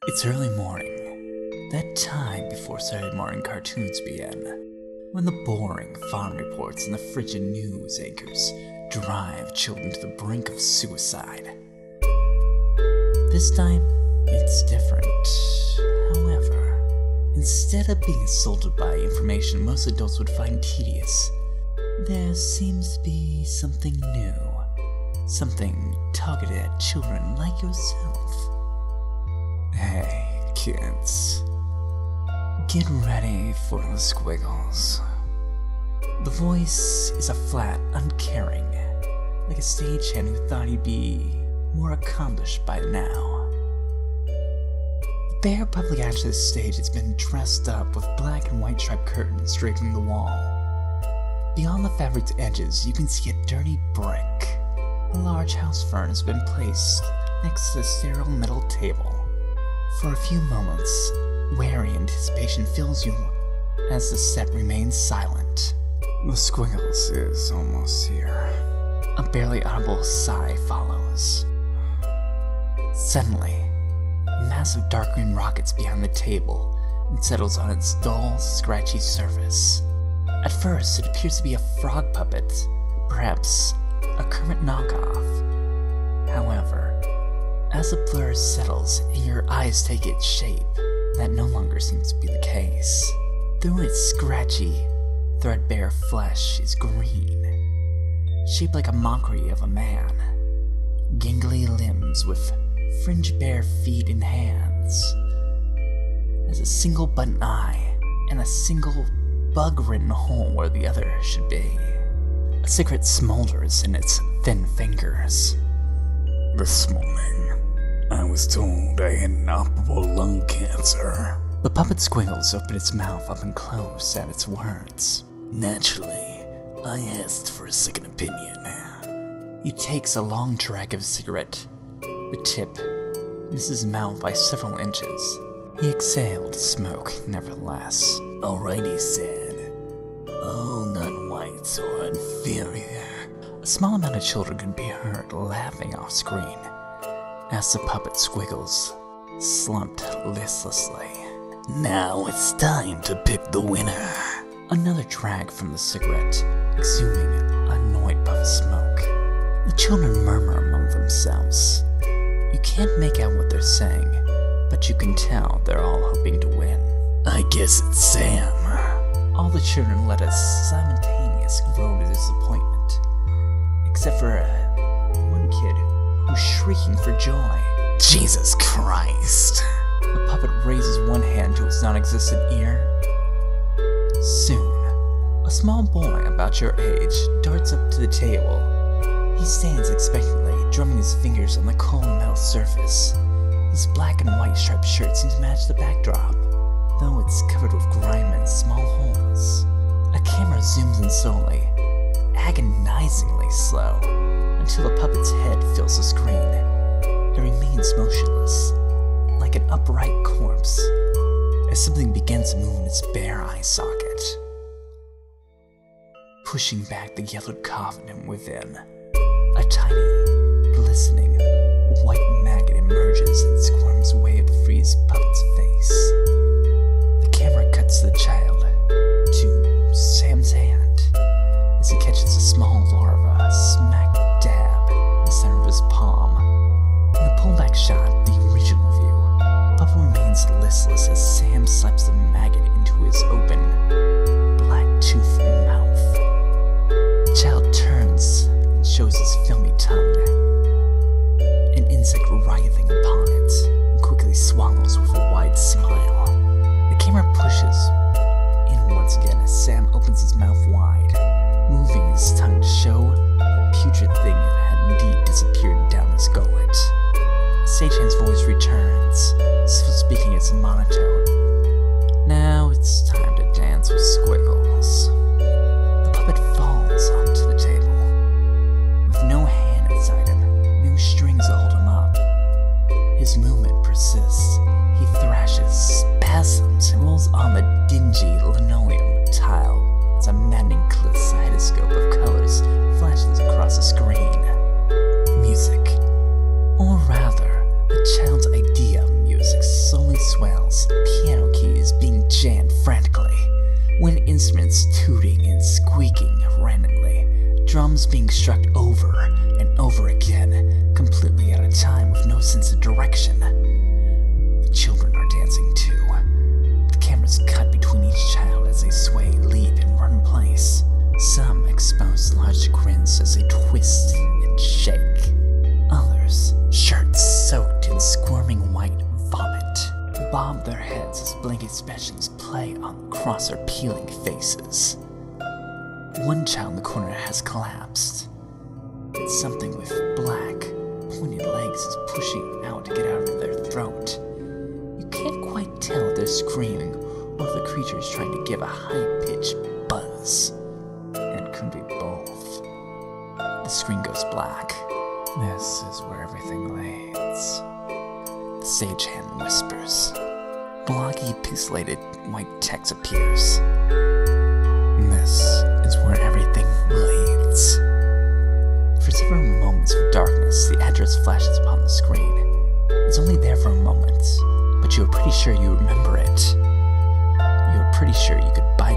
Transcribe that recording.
It's early morning, that time before Saturday morning cartoons begin, when the boring farm reports and the frigid news anchors drive children to the brink of suicide. This time, it's different. However, instead of being assaulted by information most adults would find tedious, there seems to be something new, something targeted at children like yourself. Hey, kids. Get ready for the Squiggles. The voice is a flat, uncaring, like a stagehand who thought he'd be more accomplished by now. The bare public access stage has been dressed up with black and white striped curtains draping the wall. Beyond the fabric's edges, you can see a dirty brick. A large house fern has been placed next to the sterile metal table. For a few moments, wary anticipation fills you as the set remains silent. The Squiggles is almost here. A barely audible sigh follows. Suddenly, a massive dark green rockets behind the table and settles on its dull, scratchy surface. At first, it appears to be a frog puppet, perhaps a Kermit knockoff. However, as the blur settles and your eyes take its shape, that no longer seems to be the case. Through its scratchy, threadbare flesh is green, shaped like a mockery of a man. Gangly limbs with fringe bare feet and hands. There's a single button eye and a single bug-ridden hole where the other should be. A cigarette smolders in its thin fingers. This morning, I was told I had inoperable lung cancer. The puppet Squiggles opened its mouth up and closed at its words. Naturally, I asked for a second opinion. He takes a long drag of his cigarette. The tip misses his mouth by several inches. He exhaled smoke, nevertheless. Alright, he said. All non-whites are inferior. A small amount of children could be heard laughing off screen as the puppet Squiggles slumped listlessly. Now it's time to pick the winner. Another drag from the cigarette, exhuming an annoyed puff of smoke. The children murmur among themselves. You can't make out what they're saying, but you can tell they're all hoping to win. I guess it's Sam. All the children let a simultaneous groan of disappointment, except for one kid who's shrieking for joy. Jesus Christ! The puppet raises one hand to its non-existent ear. Soon, a small boy about your age darts up to the table. He stands expectantly, drumming his fingers on the cold metal surface. His black and white striped shirt seems to match the backdrop, though it's covered with grime and small holes. A camera zooms in slowly, agonizingly slow, until the puppet's head fills the screen. It remains motionless, like an upright corpse, as something begins to move in its bare eye socket. Pushing back the yellowed coffin within, a tiny, glistening, white maggot emerges and squirms away up the freeze puppet's face. The camera cuts to the child, to Sam's hand, as he catches a small larva smack dab in the center of his palm. In the pullback shot, the original view, Puppet remains listless as Sam slaps the maggot into his open, black-toothed mouth. The child turns and shows his filmy tongue, an insect writhing upon it, and quickly swallows with a wide smile. The camera pushes in once again as Sam opens his mouth wide, moving his tongue to show the putrid thing had indeed disappeared down his gullet. Stagehand's voice returns, still speaking its monotone. Now it's time to dance with Squiggles. The puppet falls onto the table. With no hand inside him, no strings to hold him up. His movement persists. He thrashes, spasms, and rolls on the dingy linoleum tile as a maddening kaleidoscope of colors flashes across the screen. Music, or rather, a child's idea of music so swells, piano keys being jammed frantically, wind instruments tooting and squeaking randomly, drums being struck over and over again, completely out of time with no sense of direction. The children are dancing too. The cameras cut between each child as they sway, leap, and run in place. Some expose large grins as they twist and shake. Others, shirts soaked in squirming white vomit, bob their heads as blank expressions play across their peeling faces. One child in the corner has collapsed. Something with black, pointed legs is pushing out to get out of their throat. You can't quite tell if they're screaming or if the creature is trying to give a high-pitched buzz. And it could be both. The screen goes black. This is where everything leads. The sagehand whispers. Bloggy, pixelated white text appears. This is where everything leads. For several moments of darkness, the address flashes upon the screen. It's only there for a moment, but you are pretty sure you remember it. You are pretty sure you could buy